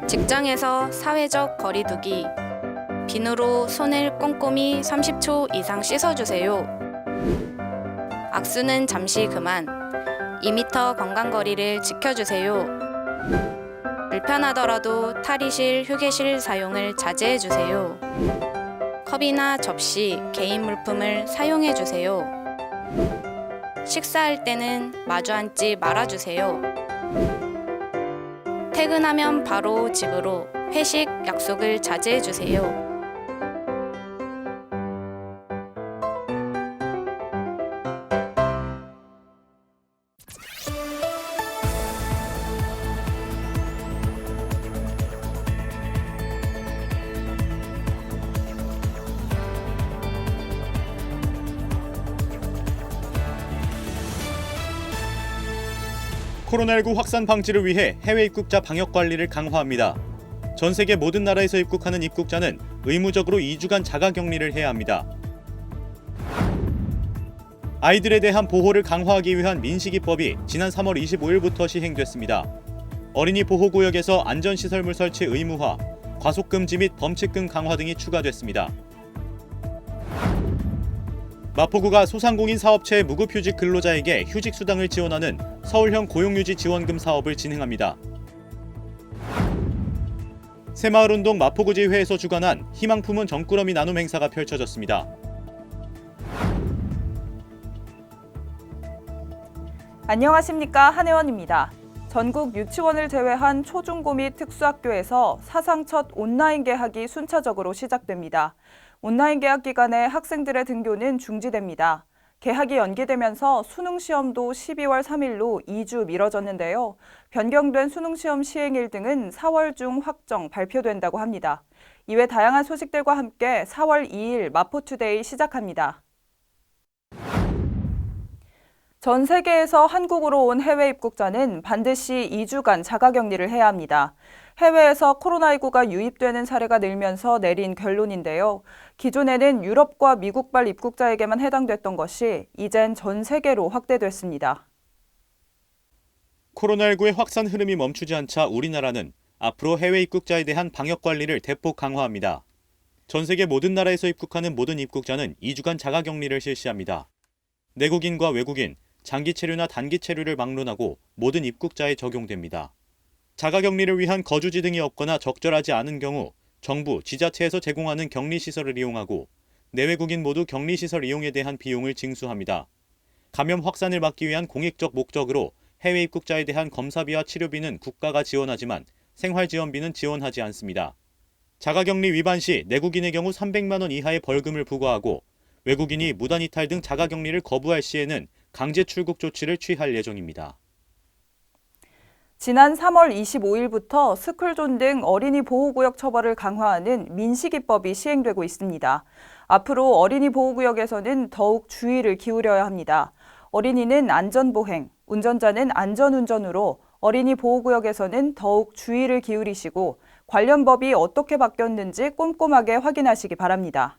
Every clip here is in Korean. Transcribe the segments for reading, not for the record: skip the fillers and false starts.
직장에서 사회적 거리두기. 비누로 손을 꼼꼼히 30초 이상 씻어주세요. 악수는 잠시 그만. 2m 건강거리를 지켜주세요. 불편하더라도 탈의실, 휴게실 사용을 자제해주세요. 컵이나 접시, 개인 물품을 사용해주세요. 식사할 때는 마주 앉지 말아주세요. 퇴근하면 바로 집으로, 회식, 약속을 자제해주세요. 코로나19 확산 방지를 위해 해외 입국자 방역 관리를 강화합니다. 전 세계 모든 나라에서 입국하는 입국자는 의무적으로 2주간 자가격리를 해야 합니다. 아이들에 대한 보호를 강화하기 위한 민식이법이 지난 3월 25일부터 시행됐습니다. 어린이 보호구역에서 안전시설물 설치 의무화, 과속금지 및 범칙금 강화 등이 추가됐습니다. 마포구가 소상공인 사업체의 무급휴직 근로자에게 휴직수당을 지원하는 서울형 고용유지 지원금 사업을 진행합니다. 새마을운동 마포구지회에서 주관한 희망품은 정꾸러미 나눔 행사가 펼쳐졌습니다. 안녕하십니까, 한혜원입니다. 전국 유치원을 제외한 초중고 및 특수학교에서 사상 첫 온라인 개학이 순차적으로 시작됩니다. 온라인 개학 기간에 학생들의 등교는 중지됩니다. 개학이 연기되면서 수능시험도 12월 3일로 2주 미뤄졌는데요. 변경된 수능시험 시행일 등은 4월 중 확정 발표된다고 합니다. 이외 다양한 소식들과 함께 4월 2일 마포투데이 시작합니다. 전 세계에서 한국으로 온 해외 입국자는 반드시 2주간 자가격리를 해야 합니다. 해외에서 코로나19가 유입되는 사례가 늘면서 내린 결론인데요. 기존에는 유럽과 미국발 입국자에게만 해당됐던 것이 이젠 전 세계로 확대됐습니다. 코로나19의 확산 흐름이 멈추지 않자 우리나라는 앞으로 해외 입국자에 대한 방역 관리를 대폭 강화합니다. 전 세계 모든 나라에서 입국하는 모든 입국자는 2주간 자가격리를 실시합니다. 내국인과 외국인, 장기 체류나 단기 체류를 막론하고 모든 입국자에 적용됩니다. 자가격리를 위한 거주지 등이 없거나 적절하지 않은 경우 정부, 지자체에서 제공하는 격리시설을 이용하고 내외국인 모두 격리시설 이용에 대한 비용을 징수합니다. 감염 확산을 막기 위한 공익적 목적으로 해외 입국자에 대한 검사비와 치료비는 국가가 지원하지만 생활지원비는 지원하지 않습니다. 자가격리 위반 시 내국인의 경우 300만 원 이하의 벌금을 부과하고 외국인이 무단이탈 등 자가격리를 거부할 시에는 강제 출국 조치를 취할 예정입니다. 지난 3월 25일부터 스쿨존 등 어린이 보호구역 처벌을 강화하는 민식이법이 시행되고 있습니다. 앞으로 어린이 보호구역에서는 더욱 주의를 기울여야 합니다. 어린이는 안전보행, 운전자는 안전운전으로 어린이 보호구역에서는 더욱 주의를 기울이시고 관련 법이 어떻게 바뀌었는지 꼼꼼하게 확인하시기 바랍니다.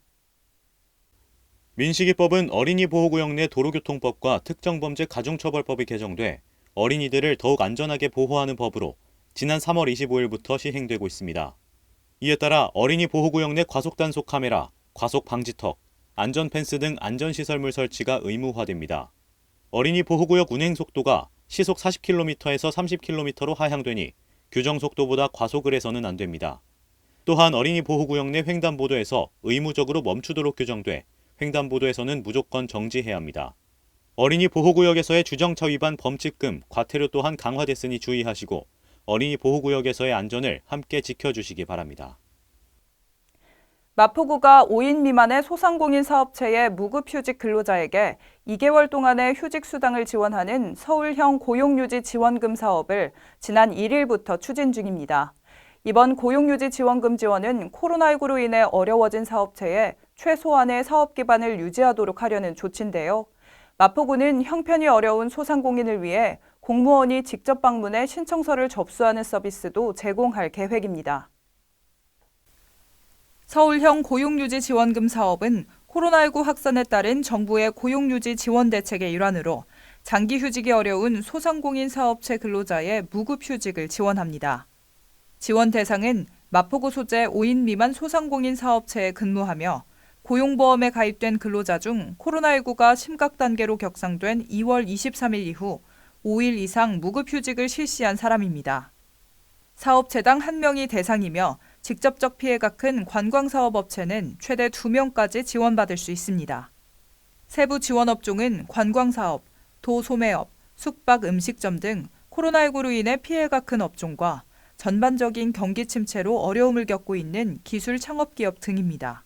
민식이법은 어린이 보호구역 내 도로교통법과 특정범죄 가중처벌법이 개정돼 어린이들을 더욱 안전하게 보호하는 법으로 지난 3월 25일부터 시행되고 있습니다. 이에 따라 어린이 보호구역 내 과속단속 카메라, 과속방지턱, 안전펜스 등 안전시설물 설치가 의무화됩니다. 어린이 보호구역 운행속도가 시속 40km에서 30km로 하향되니 규정속도보다 과속을 해서는 안 됩니다. 또한 어린이 보호구역 내 횡단보도에서 의무적으로 멈추도록 규정돼 횡단보도에서는 무조건 정지해야 합니다. 어린이 보호구역에서의 주정차 위반 범칙금, 과태료 또한 강화됐으니 주의하시고 어린이 보호구역에서의 안전을 함께 지켜주시기 바랍니다. 마포구가 5인 미만의 소상공인 사업체의 무급휴직 근로자에게 2개월 동안의 휴직수당을 지원하는 서울형 고용유지 지원금 사업을 지난 1일부터 추진 중입니다. 이번 고용유지 지원금 지원은 코로나19로 인해 어려워진 사업체에 최소한의 사업 기반을 유지하도록 하려는 조치인데요. 마포구는 형편이 어려운 소상공인을 위해 공무원이 직접 방문해 신청서를 접수하는 서비스도 제공할 계획입니다. 서울형 고용유지 지원금 사업은 코로나19 확산에 따른 정부의 고용유지 지원 대책의 일환으로 장기휴직이 어려운 소상공인 사업체 근로자의 무급휴직을 지원합니다. 지원 대상은 마포구 소재 5인 미만 소상공인 사업체에 근무하며 고용보험에 가입된 근로자 중 코로나19가 심각 단계로 격상된 2월 23일 이후 5일 이상 무급휴직을 실시한 사람입니다. 사업체당 1명이 대상이며 직접적 피해가 큰 관광사업업체는 최대 2명까지 지원받을 수 있습니다. 세부 지원 업종은 관광사업, 도소매업, 숙박 음식점 등 코로나19로 인해 피해가 큰 업종과 전반적인 경기 침체로 어려움을 겪고 있는 기술 창업기업 등입니다.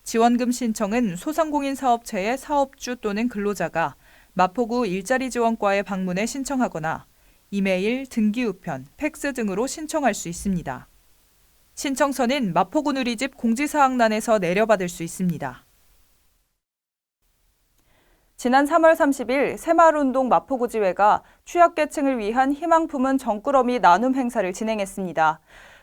지원금 신청은 소상공인 사업체의 사업주 또는 근로자가 마포구 일자리지원과에 방문해 신청하거나 이메일, 등기우편, 팩스 등으로 신청할 수 있습니다. 신청서는 마포구 누리집 공지사항란에서 내려받을 수 있습니다. 지난 3월 30일 새마을운동 마포구지회가 취약계층을 위한 희망 품은 정꾸러미 나눔 행사를 진행했습니다.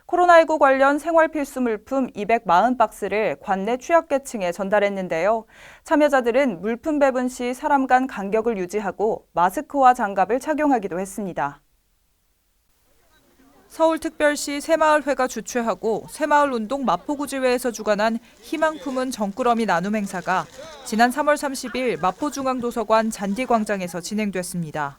코로나19 관련 생활필수 물품 240박스를 관내 취약계층에 전달했는데요. 참여자들은 물품 배분 시 사람 간 간격을 유지하고 마스크와 장갑을 착용하기도 했습니다. 서울특별시 새마을회가 주최하고 새마을운동 마포구지회에서 주관한 희망 품은 정꾸러미 나눔 행사가 지난 3월 30일 마포중앙도서관 잔디광장에서 진행됐습니다.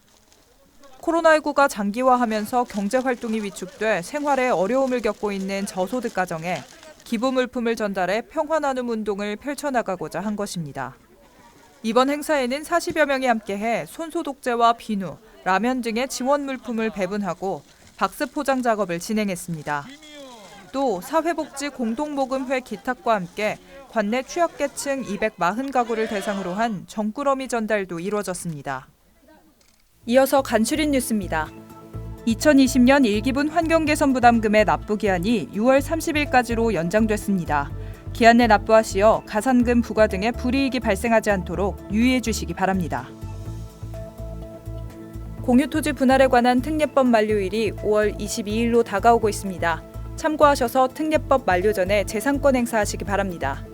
코로나19가 장기화하면서 경제활동이 위축돼 생활에 어려움을 겪고 있는 저소득 가정에 기부 물품을 전달해 평화 나눔 운동을 펼쳐나가고자 한 것입니다. 이번 행사에는 40여 명이 함께해 손소독제와 비누, 라면 등의 지원 물품을 배분하고 박스 포장 작업을 진행했습니다. 또 사회복지 공동모금회 기탁과 함께 관내 취약계층 240가구를 대상으로 한 정꾸러미 전달도 이루어졌습니다. 이어서 간추린 뉴스입니다. 2020년 1기분 환경개선 부담금의 납부 기한이 6월 30일까지로 연장됐습니다. 기한 내 납부하시어 가산금 부과 등의 불이익이 발생하지 않도록 유의해 주시기 바랍니다. 공유토지 분할에 관한 특례법 만료일이 5월 22일로 다가오고 있습니다. 참고하셔서 특례법 만료 전에 재산권 행사하시기 바랍니다.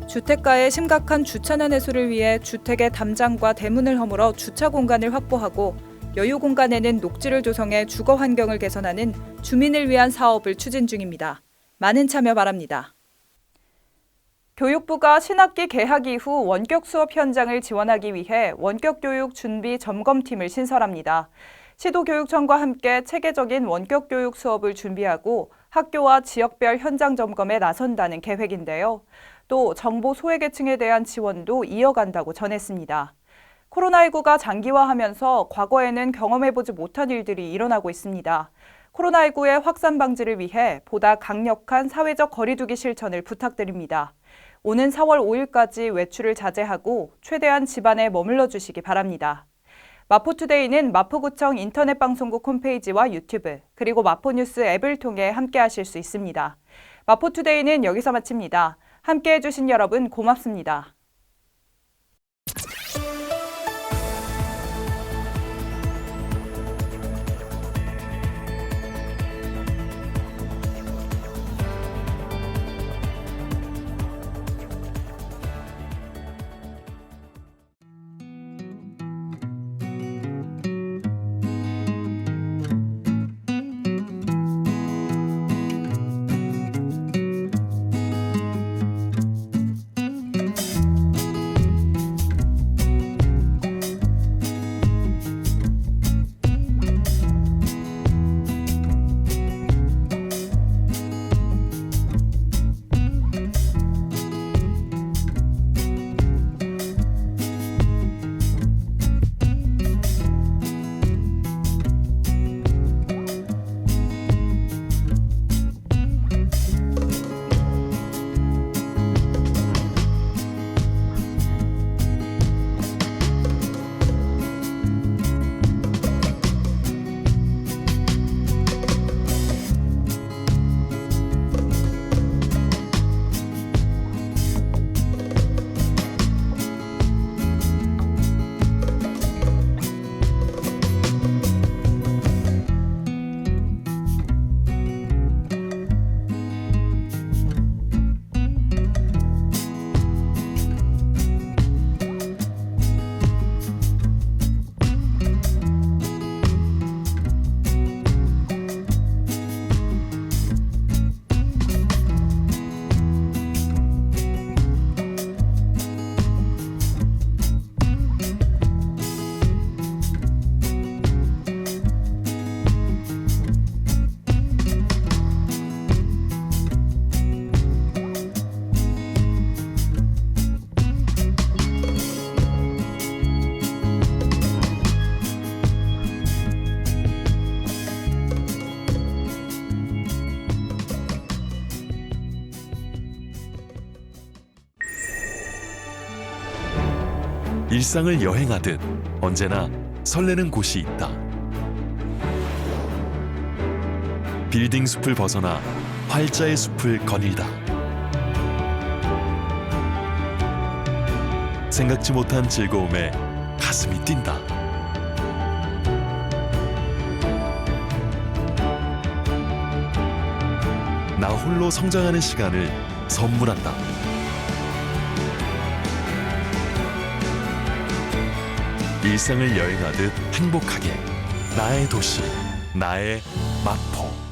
주택가의 심각한 주차난 해소를 위해 주택의 담장과 대문을 허물어 주차 공간을 확보하고 여유 공간에는 녹지를 조성해 주거 환경을 개선하는 주민을 위한 사업을 추진 중입니다. 많은 참여 바랍니다. 교육부가 신학기 개학 이후 원격 수업 현장을 지원하기 위해 원격교육 준비 점검팀을 신설합니다. 시도교육청과 함께 체계적인 원격교육 수업을 준비하고 학교와 지역별 현장 점검에 나선다는 계획인데요. 또 정보 소외계층에 대한 지원도 이어간다고 전했습니다. 코로나19가 장기화하면서 과거에는 경험해보지 못한 일들이 일어나고 있습니다. 코로나19의 확산 방지를 위해 보다 강력한 사회적 거리두기 실천을 부탁드립니다. 오는 4월 5일까지 외출을 자제하고 최대한 집안에 머물러 주시기 바랍니다. 마포투데이는 마포구청 인터넷 방송국 홈페이지와 유튜브, 그리고 마포뉴스 앱을 통해 함께하실 수 있습니다. 마포투데이는 여기서 마칩니다. 함께해 주신 여러분 고맙습니다. 일상을 여행하듯 언제나 설레는 곳이 있다. 빌딩 숲을 벗어나 활자의 숲을 거닐다. 생각지 못한 즐거움에 가슴이 뛴다. 나 홀로 성장하는 시간을 선물한다. 일상을 여행하듯 행복하게 나의 도시, 나의 마포.